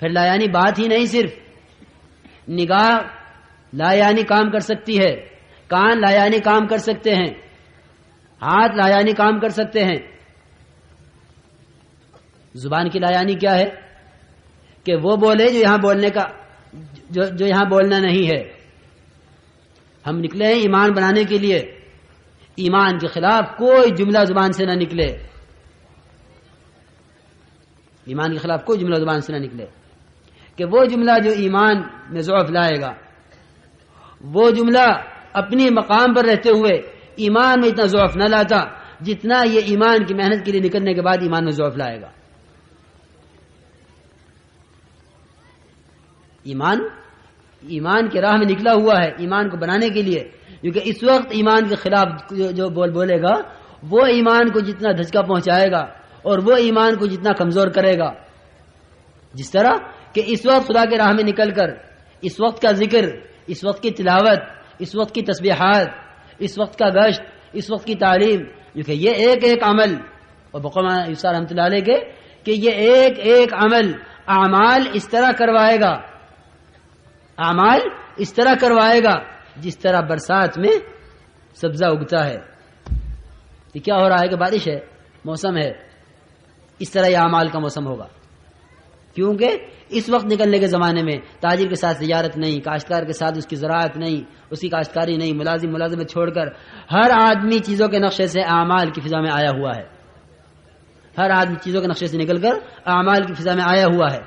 پھر لایانی بات ہی نہیں، صرف نگاہ لایانی کام کر سکتی ہے، کان لایانی کام کر سکتے ہیں، ہاتھ لایانی کام کر سکتے ہیں. زبان کی لایانی کیا ہے؟ کہ وہ بولے جو یہاں بولنے کا جو یہاں بولنا نہیں ہے. ہم نکلے ہیں ایمان بنانے کے لیے، ایمان کے خلاف کوئی جملہ زبان سے نہ نکلے، ایمان کے خلاف کوئی جملہ زبان سے نہ نکلے. کہ وہ جملہ جو ایمان میں ضعف لائے گا، وہ جملہ اپنی مقام پر رہتے ہوئے ایمان میں اتنا ضعف نہ لاتا جتنا یہ ایمان کی محنت کے لیے نکلنے کے بعد ایمان میں ضعف لائے گا. ایمان کے راہ میں نکلا ہوا ہے ایمان کو بنانے کے لیے، کیونکہ اس وقت ایمان کے خلاف جو بولے گا وہ ایمان کو جتنا دھچکا پہنچائے گا اور وہ ایمان کو جتنا کمزور کرے گا. جس طرح کہ اس وقت خدا کے راہ میں نکل کر اس وقت کا ذکر، اس وقت کی تلاوت، اس وقت کی تسبیحات، اس وقت کا گشت، اس وقت کی تعلیم، کیونکہ یہ ایک ایک عمل، اور بقوما یوسف رحمۃ اللہ علیہ کے کہ یہ ایک ایک عمل اعمال اس طرح کروائے گا، اعمال اس طرح کروائے گا جس طرح برسات میں سبزہ اگتا ہے. یہ کیا ہو رہا ہے کہ بارش ہے، موسم ہے، اس طرح یہ اعمال کا موسم ہوگا. کیونکہ اس وقت نکلنے کے زمانے میں تاجر کے ساتھ تجارت نہیں، کاشتکار کے ساتھ اس کی زراعت نہیں، اس کی کاشتکاری نہیں، ملازمت چھوڑ کر ہر آدمی چیزوں کے نقشے سے اعمال کی فضا میں آیا ہوا ہے، ہر آدمی چیزوں کے نقشے سے نکل کر اعمال کی فضا میں آیا ہوا ہے.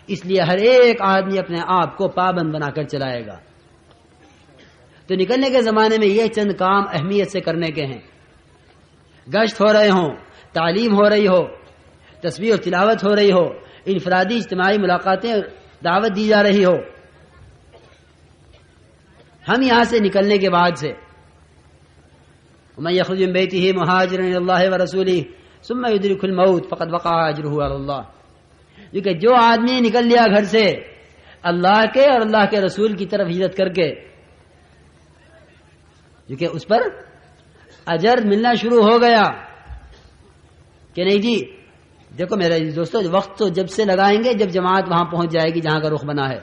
اس لیے ہر ایک آدمی اپنے آپ کو پابند بنا کر چلائے گا. تو نکلنے کے زمانے میں یہ چند کام اہمیت سے کرنے کے ہیں. گشت ہو رہے ہوں، تعلیم ہو رہی ہو، تسبیح و تلاوت ہو رہی ہو، انفرادی اجتماعی ملاقاتیں دعوت دی جا رہی ہو. ہم یہاں سے نکلنے کے بعد سے وَمَن يَخْرُجْ مِن بَيْتِهِ مُهَاجِرًا إِلَى اللَّهِ وَرَسُولِهِ ثُمَّ يُدْرِكْهُ الْمَوْتَ فَقَدْ وَقَعَ أَجْرُهُ عَلَى اللَّهِ. کیونکہ جو آدمی نکل لیا گھر سے اللہ کے اور اللہ کے رسول کی طرف ہجرت کر کے، کیونکہ اس پر اجر ملنا شروع ہو گیا. کہ نہیں جی دیکھو میرے دوستو، وقت تو جب سے لگائیں گے جب جماعت وہاں پہنچ جائے گی جہاں کا رخ بنا ہے،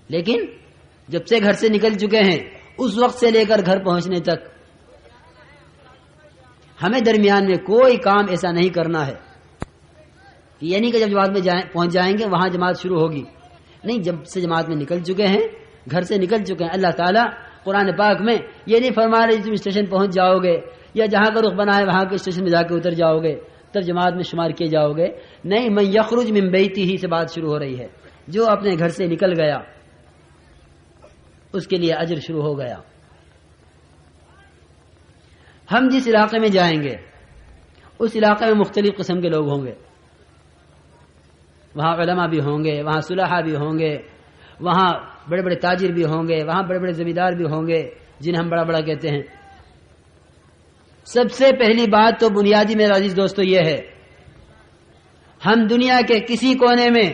لیکن جب سے گھر سے نکل چکے ہیں اس وقت سے لے کر گھر پہنچنے تک ہمیں درمیان میں کوئی کام ایسا نہیں کرنا ہے کہ یہ نہیں کہ جب جماعت میں پہنچ جائیں گے وہاں جماعت شروع ہوگی. نہیں، جب سے جماعت میں نکل چکے ہیں، گھر سے نکل چکے ہیں. اللہ تعالیٰ قرآن پاک میں یہ نہیں فرما رہے تم اسٹیشن پہنچ جاؤ گے یا جہاں کا رخ بنا ہے وہاں کے اسٹیشن میں جا کے اتر جاؤ گے تب جماعت میں شمار کیے جاؤ گے. نہیں، من یخرج من بیتہ سے بات شروع ہو رہی ہے. جو اپنے گھر سے نکل گیا اس کے لیے اجر شروع ہو گیا. ہم جس علاقے میں جائیں گے اس علاقے میں مختلف قسم کے لوگ ہوں گے. وہاں علماء بھی ہوں گے، وہاں صلحاء بھی ہوں گے، وہاں بڑے بڑے تاجر بھی ہوں گے، وہاں بڑے بڑے زمیندار بھی ہوں گے جنہیں ہم بڑا بڑا کہتے ہیں. سب سے پہلی بات تو بنیادی میرے عزیز دوستو یہ ہے، ہم دنیا کے کسی کونے میں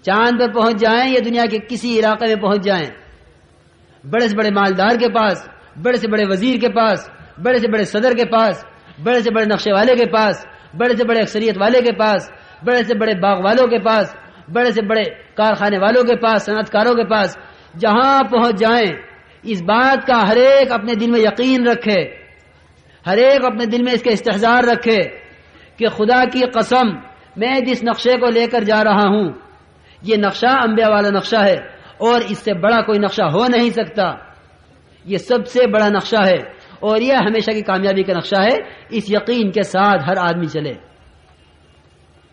چاند پر پہنچ جائیں یا دنیا کے کسی علاقے میں پہنچ جائیں، بڑے سے بڑے مالدار کے پاس، بڑے سے بڑے وزیر کے پاس، بڑے سے بڑے صدر کے پاس، بڑے سے بڑے نقشے والے کے پاس، بڑے سے بڑے اکثریت والے کے پاس، بڑے سے بڑے باغ والوں کے پاس، بڑے سے بڑے کارخانے والوں کے پاس، صنعت کاروں کے پاس، جہاں پہنچ جائیں اس بات کا ہر ایک اپنے دل میں یقین رکھے، ہر ایک اپنے دل میں اس کے استحضار رکھے کہ خدا کی قسم میں جس نقشے کو لے کر جا رہا ہوں یہ نقشہ انبیاء والا نقشہ ہے اور اس سے بڑا کوئی نقشہ ہو نہیں سکتا. یہ سب سے بڑا نقشہ ہے اور یہ ہمیشہ کی کامیابی کا نقشہ ہے. اس یقین کے ساتھ ہر آدمی چلے.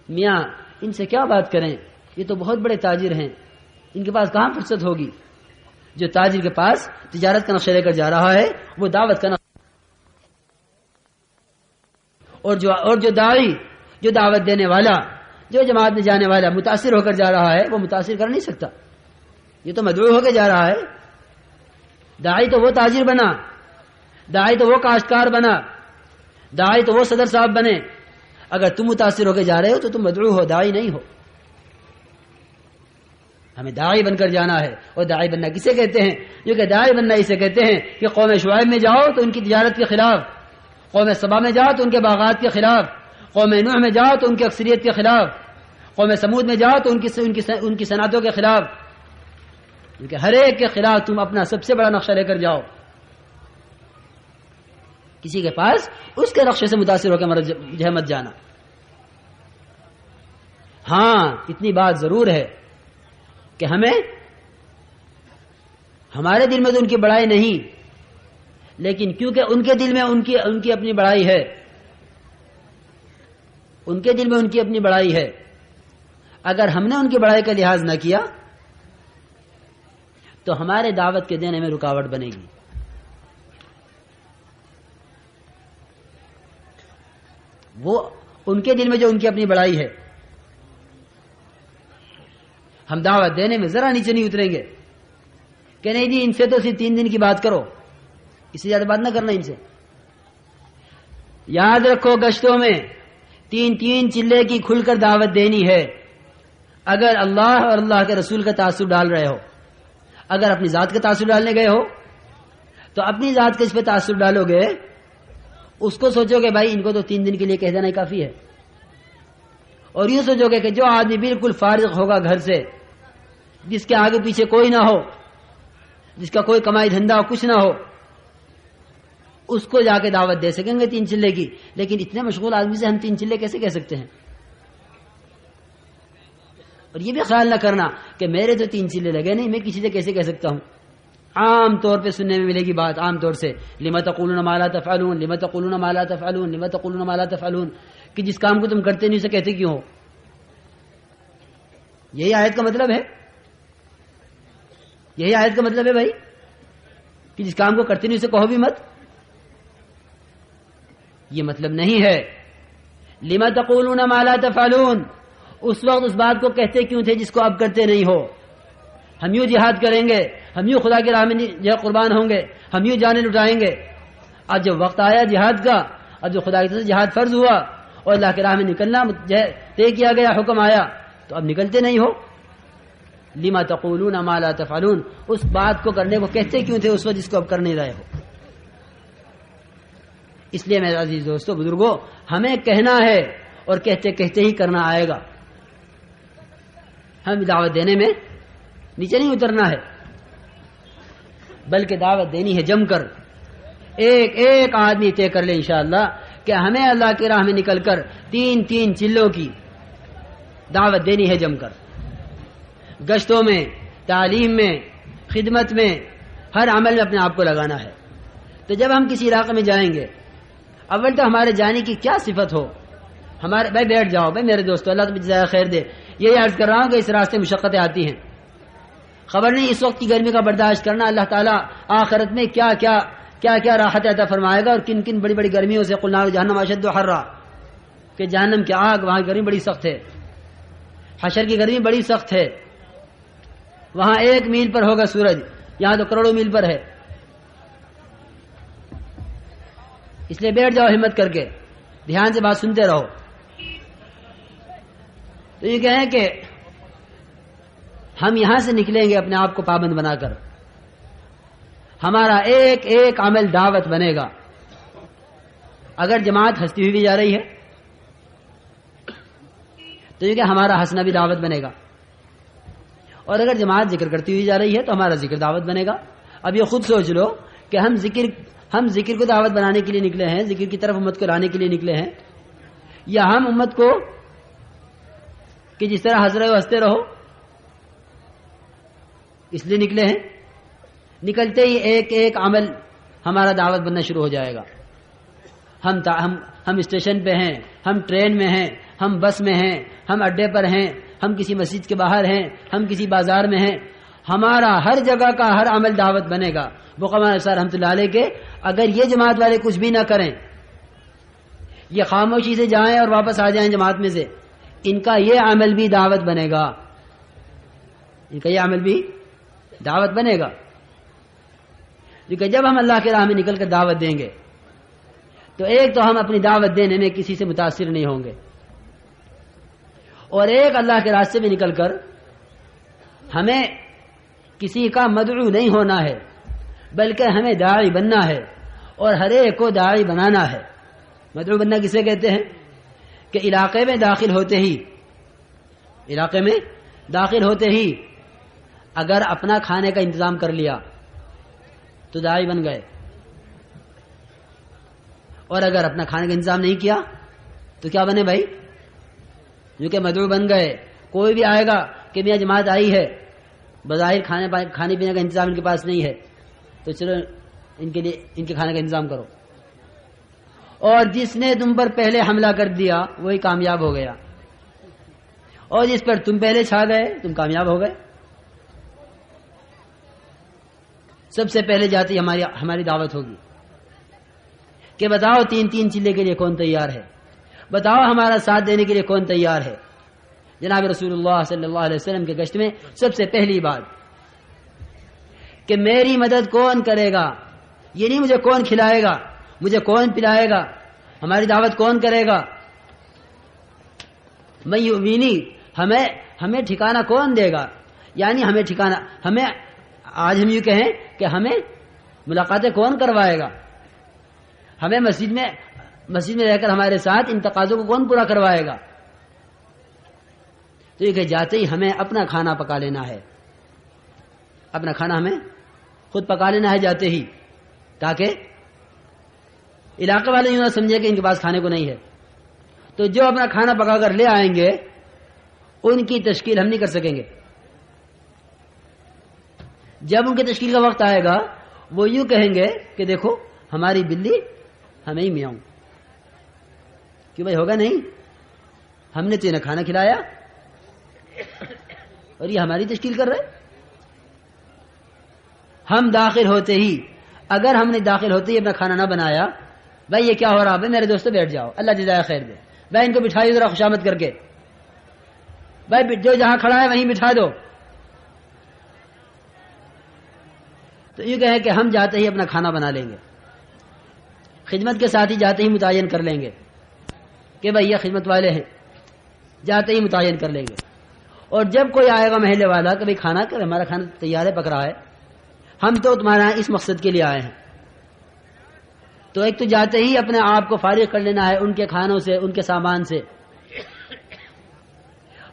میاں ان سے کیا بات کریں، یہ تو بہت بڑے تاجر ہیں، ان کے پاس کہاں فرصت ہوگی. جو تاجر کے پاس تجارت کا نقشہ لے کر جا رہا ہے وہ دعوت کا نقشہ، اور جو داعی، جو دعوت دینے والا، جو جماعت میں جانے والا متاثر ہو کر جا رہا ہے وہ متاثر کر نہیں سکتا. یہ تو مدعو ہو کے جا رہا ہے. داعی تو وہ تاجر بنا، داعی تو وہ کاشتکار بنا، داعی تو وہ صدر صاحب بنے. اگر تم متاثر ہو کے جا رہے ہو تو تم مدعو ہو، داعی نہیں ہو. ہمیں داعی بن کر جانا ہے. اور داعی بننا کسے کہتے ہیں؟ جو کہ داعی بننا اسے کہتے ہیں کہ قوم شعیب میں جاؤ تو ان کی تجارت کے خلاف، قوم سبا میں جاؤ تو ان کے باغات کے خلاف، قوم نوح میں جاؤ تو ان کی اکثریت کے خلاف، قوم سمود میں جاؤ تو ان کی صنعتوں کے خلاف، کیونکہ ہر ایک کے خلاف تم اپنا سب سے بڑا نقشہ لے کر جاؤ، کسی کے پاس اس کے نقشے سے متاثر ہو کے مت جانا۔ ہاں اتنی بات ضرور ہے کہ ہمارے دل میں تو ان کی بڑائی نہیں، لیکن کیونکہ ان کے دل میں ان کی اپنی بڑائی ہے، ان کے دل میں ان کی اپنی بڑائی ہے، اگر ہم نے ان کی بڑائی کا لحاظ نہ کیا تو ہمارے دعوت کے دینے میں رکاوٹ بنے گی۔ وہ ان کے دل میں جو ان کی اپنی بڑائی ہے، ہم دعوت دینے میں ذرا نیچے نہیں اتریں گے کہ نہیں جی ان سے تو صرف 3 دن کی بات کرو، اس سے زیادہ بات نہ کرنا ان سے۔ یاد رکھو گشتوں میں 3 چلے کی کھل کر دعوت دینی ہے۔ اگر اللہ اور اللہ کے رسول کا تعصب ڈال رہے ہو، اگر اپنی ذات کا تعصب ڈالنے گئے ہو تو اپنی ذات کے اس پہ تعصب ڈالو گے، اس کو سوچو کہ بھائی ان کو تو 3 دن کے لیے کہہ دینا ہی کافی ہے، اور یوں سوچو گے کہ جو آدمی بالکل فارغ ہوگا گھر سے، جس کے آگے پیچھے کوئی نہ ہو، جس کا کوئی کمائی دھندا کچھ نہ ہو، اس کو جا کے دعوت دے سکیں گے 3 چلے کی، لیکن اتنے مشغول آدمی سے ہم 3 چلے کیسے کہہ سکتے ہیں؟ اور یہ بھی خیال نہ کرنا کہ میرے تو 3 چلے لگے نہیں، میں کسی سے کیسے کہہ سکتا ہوں۔ عام طور پہ سننے میں ملے گی بات، عام طور سے لِمَ تَقُولُونَ مَا لَا تَفْعَلُونَ لِمَ تَقُولُونَ مَا لَا تَفْعَلُونَ لِمَ تَقُولُونَ مَا لَا تَفْعَلُونَ، کہ جس کام کو تم کرتے نہیں اسے کہتے کیوں ہو؟ یہی آیت کا مطلب ہے، یہی آیت کا مطلب ہے بھائی کہ جس کام کو کرتے نہیں اسے کہو بھی مت، یہ مطلب نہیں ہے۔ لِمَ تَقُولُونَ مَا لَا تَفْعَلُونَ، اس وقت اس بات کو کہتے کیوں تھے جس کو اب کرتے نہیں ہو؟ ہم یوں جہاد کریں گے، ہم یوں خدا کی راہ میں قربان ہوں گے، ہم یوں جانیں لٹائیں گے، اب جب وقت آیا جہاد کا، اب جو خدا کی طرف سے جہاد فرض ہوا اور اللہ کی راہ میں نکلنا طے کیا گیا، حکم آیا، تو اب نکلتے نہیں ہو۔ لِمَ تَقُولُونَ مَا لَا تَفْعَلُونَ، اس بات کو کرنے کو کہتے کیوں تھے اس وقت جس کو اب کر نہیں رہے ہو؟ اس لیے میرے عزیز دوستو بزرگوں، ہمیں کہنا ہے اور کہتے کہتے ہی کرنا آئے گا۔ ہم دعوت دینے میں نیچے نہیں اترنا ہے، بلکہ دعوت دینی ہے جم کر۔ ایک آدمی طے کر لے انشاءاللہ کہ ہمیں اللہ کی راہ میں نکل کر 3 چلوں کی دعوت دینی ہے جم کر، گشتوں میں، تعلیم میں، خدمت میں، ہر عمل میں اپنے آپ کو لگانا ہے۔ تو جب ہم کسی علاقے میں جائیں گے، اول تو ہمارے جانے کی کیا صفت ہو، ہمارے بھائی بیٹھ جاؤ بھائی میرے دوستو، اللہ تمہیں جزائے خیر دے، یہی عرض کر رہا ہوں کہ اس راستے مشقتیں آتی ہیں، خبر نہیں اس وقت کی گرمی کا برداشت کرنا اللہ تعالیٰ آخرت میں کیا کیا راحت عطا فرمائے گا، اور کن کن بڑی بڑی گرمیوں سے قُلْ نَارُ جَهَنَّمَ أَشَدُّ حَرًّا، کہ جہنم کی آگ وہاں کی گرمی بڑی سخت ہے، حشر کی گرمی بڑی سخت ہے، وہاں 1 میل پر ہوگا سورج، یہاں تو کروڑوں میل پر ہے۔ اس لیے بیٹھ جاؤ ہمت کر کے، دھیان سے بات سنتے رہو۔ تو یہ کہیں کہ ہم یہاں سے نکلیں گے اپنے آپ کو پابند بنا کر، ہمارا ایک عمل دعوت بنے گا۔ اگر جماعت ہنستی ہوئی بھی جا رہی ہے تو یہ کہ ہمارا ہنسنا بھی دعوت بنے گا، اور اگر جماعت ذکر کرتی ہوئی جا رہی ہے تو ہمارا ذکر دعوت بنے گا۔ اب یہ خود سوچ لو کہ ہم ذکر کو دعوت بنانے کے لیے نکلے ہیں، ذکر کی طرف امت کو لانے کے لیے نکلے ہیں، یا ہم امت کو کہ جس طرح ہنس رہے ہو ہنستے رہو اس لیے نکلے ہیں؟ نکلتے ہی ایک عمل ہمارا دعوت بننا شروع ہو جائے گا۔ ہم اسٹیشن پہ ہیں، ہم ٹرین میں ہیں، ہم بس میں ہیں، ہم اڈے پر ہیں، ہم کسی مسجد کے باہر ہیں، ہم کسی بازار میں ہیں، ہمارا ہر جگہ کا ہر عمل دعوت بنے گا۔ بقمان صاحب رحمۃ اللہ علیہ کے اگر یہ جماعت والے کچھ بھی نہ کریں، یہ خاموشی سے جائیں اور واپس آ جائیں جماعت میں سے، ان کا یہ عمل بھی دعوت بنے گا، ان کا یہ عمل بھی دعوت بنے گا۔ کیونکہ جب ہم اللہ کی راہ میں نکل کر دعوت دیں گے تو ایک تو ہم اپنی دعوت دینے میں کسی سے متاثر نہیں ہوں گے، اور ایک اللہ کے راستے میں نکل کر ہمیں کسی کا مدعو نہیں ہونا ہے، بلکہ ہمیں داعی بننا ہے، اور ہر ایک کو داعی بنانا ہے۔ مدعو بننا کسے کہتے ہیں؟ کہ علاقے میں داخل ہوتے ہی علاقے میں داخل ہوتے ہی اگر اپنا کھانے کا انتظام کر لیا تو داعی بن گئے، اور اگر اپنا کھانے کا انتظام نہیں کیا تو کیا بنے بھائی؟ جو کہ مدعو بن گئے۔ کوئی بھی آئے گا کہ میاں جماعت آئی ہے، بظاہر کھانے پینے کا انتظام ان کے پاس نہیں ہے، تو چلو ان کے لیے ان کے کھانے کا انتظام کرو، اور جس نے تم پر پہلے حملہ کر دیا وہی کامیاب ہو گیا، اور جس پر تم پہلے چھا گئے تم کامیاب ہو گئے۔ سب سے پہلے جاتی ہماری دعوت ہوگی کہ بتاؤ تین تین چلے کے لیے کون تیار ہے، بتاؤ ہمارا ساتھ دینے کے لیے کون تیار ہے۔ جناب رسول اللہ صلی اللہ علیہ وسلم کے گشت میں سب سے پہلی بات کہ میری مدد کون کرے گا، یہ نہیں مجھے کون کھلائے گا، مجھے کون پلائے گا، ہماری دعوت کون کرے گا، میں یؤمنی ہمیں ٹھکانہ کون دے گا، یعنی ہمیں ٹھکانہ، ہمیں آج ہم یوں کہیں کہ ہمیں ملاقاتیں کون کروائے گا، ہمیں مسجد میں رہ کر ہمارے ساتھ ان تقاضوں کو کون پورا کروائے گا۔ تو یہ کہ جاتے ہی ہمیں اپنا کھانا پکا لینا ہے، اپنا کھانا ہمیں خود پکا لینا ہے جاتے ہی، تاکہ علاقے والے یوں نہ سمجھے کہ ان کے پاس کھانے کو نہیں ہے۔ تو جو اپنا کھانا پکا کر لے آئیں گے ان کی تشکیل ہم نہیں کر سکیں گے۔ جب ان کی تشکیل کا وقت آئے گا وہ یوں کہیں گے کہ دیکھو ہماری بلی ہمیں ہی میاؤں، کیوں بھائی ہوگا نہیں، ہم نے تو انہیں کھانا کھلایا اور یہ ہماری تشکیل کر رہے۔ ہم داخل ہوتے ہی، اگر ہم نے داخل ہوتے ہی اپنا کھانا نہ بنایا، بھائی یہ کیا ہو رہا ہے، میرے دوستو بیٹھ جاؤ، اللہ جزائے خیر دے، بھائی ان کو بٹھائیے ذرا خوشامد کر کے، بھائی جو جہاں کھڑا ہے وہیں بٹھا دو۔ تو یہ کہیں کہ ہم جاتے ہی اپنا کھانا بنا لیں گے، خدمت کے ساتھ ہی جاتے ہی متعین کر لیں گے کہ بھائی یہ خدمت والے ہیں، جاتے ہی متعین کر لیں گے۔ اور جب کوئی آئے گا محلے والا کہ بھائی کھانا کر، ہمارا کھانا تیار ہے، پک رہا ہے، ہم تو تمہارا اس مقصد کے لیے آئے ہیں، تو ایک تو جاتے ہی اپنے آپ کو فارغ کر لینا ہے ان کے کھانوں سے، ان کے سامان سے۔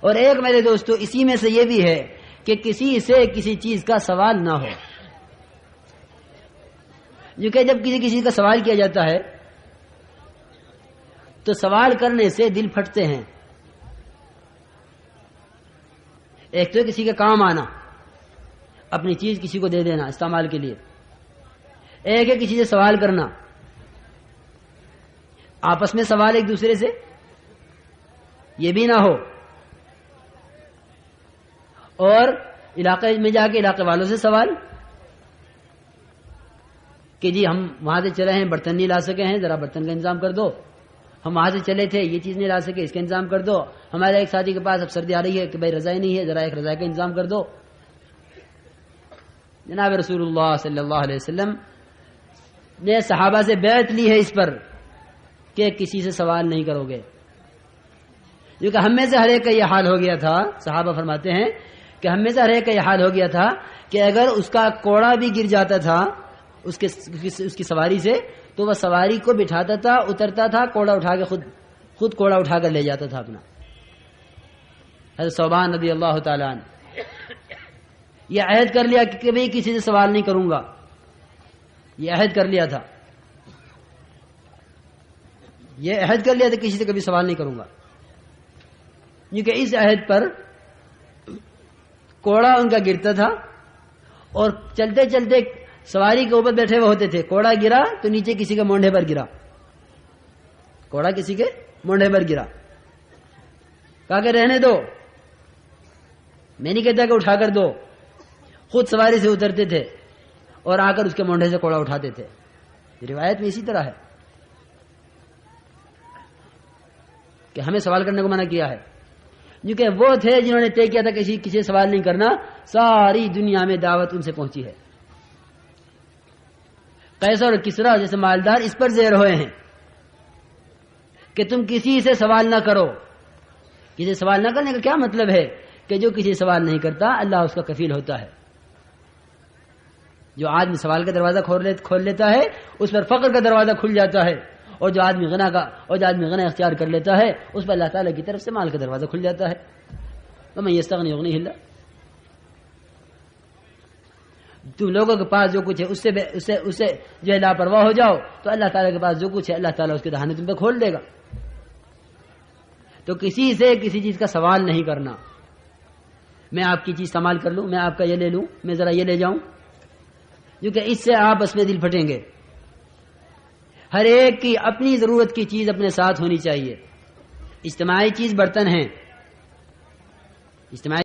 اور ایک میرے دوستو اسی میں سے یہ بھی ہے کہ کسی سے کسی چیز کا سوال نہ ہو، جو کہ جب کسی کا سوال کیا جاتا ہے تو سوال کرنے سے دل پھٹتے ہیں۔ ایک تو کسی کے کام آنا، اپنی چیز کسی کو دے دینا استعمال کے لیے، ایک ہے کسی سے سوال کرنا، آپس میں سوال ایک دوسرے سے، یہ بھی نہ ہو، اور علاقے میں جا کے علاقے والوں سے سوال کہ جی ہم وہاں سے چلے ہیں، برتن نہیں لا سکے ہیں، ذرا برتن کا انتظام کر دو، ہم وہاں سے چلے تھے یہ چیز نہیں لا سکے، اس کا انتظام کر دو، ہمارے ایک ساتھی کے پاس اب سردی آ رہی ہے کہ بھائی رضائی نہیں ہے، ذرا ایک رضائی کا انتظام کر دو۔ جناب رسول اللہ صلی اللہ علیہ وسلم نے صحابہ سے بیعت لی ہے اس پر کہ کسی سے سوال نہیں کرو گے، کیونکہ ہم میں سے ہر ایک کا یہ حال ہو گیا تھا، صحابہ فرماتے ہیں کہ ہم میں سے ہر ایک کا یہ حال ہو گیا تھا کہ اگر اس کا کوڑا بھی گر جاتا تھا اس کی سواری سے تو وہ سواری کو بٹھاتا تھا، اترتا تھا، کوڑا اٹھا کے خود کوڑا اٹھا کر لے جاتا تھا اپنا۔ حضرت ثوبان رضی اللہ تعالیٰ عنہ یہ عہد کر لیا کہ کبھی کسی سے سوال نہیں کروں گا، یہ عہد کر لیا تھا، یہ عہد کر لیا تھا کسی سے کبھی سوال نہیں کروں گا، کیونکہ اس عہد پر کوڑا ان کا گرتا تھا اور چلتے چلتے سواری کے اوپر بیٹھے ہوئے ہوتے تھے، کوڑا گرا تو نیچے کسی کے مونڈے پر گرا، کوڑا کسی کے مونڈے پر گرا، کہا کہ رہنے دو، میں نہیں کہتا کہ اٹھا کر دو، خود سواری سے اترتے تھے اور آ کر اس کے مونڈے سے کوڑا اٹھاتے تھے۔ روایت میں اسی طرح ہے کہ ہمیں سوال کرنے کو منع کیا ہے، کیونکہ وہ تھے جنہوں نے طے کیا تھا کسی سے سوال نہیں کرنا، ساری دنیا میں دعوت ان سے پہنچی ہے۔ قیصر اور کسریٰ جیسے مالدار اس پر زیر ہوئے ہیں کہ تم کسی سے سوال نہ کرو۔ کسی سوال نہ کرنے کا کیا مطلب ہے کہ جو کسی سوال نہیں کرتا اللہ اس کا کفیل ہوتا ہے۔ جو آدمی سوال کا دروازہ کھول لیتا ہے اس پر فقر کا دروازہ کھل جاتا ہے، اور جو آدمی غنا اختیار کر لیتا ہے اس پر اللہ تعالیٰ کی طرف سے مال کا دروازہ کھل جاتا ہے۔ ومن یستغنی یغنیہ اللہ. تم لوگوں کے پاس جو کچھ ہے اس سے جو ہے لاپرواہ ہو جاؤ تو اللہ تعالیٰ کے پاس جو کچھ ہے اللہ تعالیٰ اس کے دہانے تم پہ کھول دے گا. تو کسی سے کسی چیز کا سوال نہیں کرنا. میں آپ کی چیز استعمال کر لوں, میں آپ کا یہ لے لوں, میں ذرا یہ لے جاؤں, کیونکہ اس سے آپس میں دل پھٹیں گے. ہر ایک کی اپنی ضرورت کی چیز اپنے ساتھ ہونی چاہیے. اجتماعی چیز برتن ہیں, اجتماعی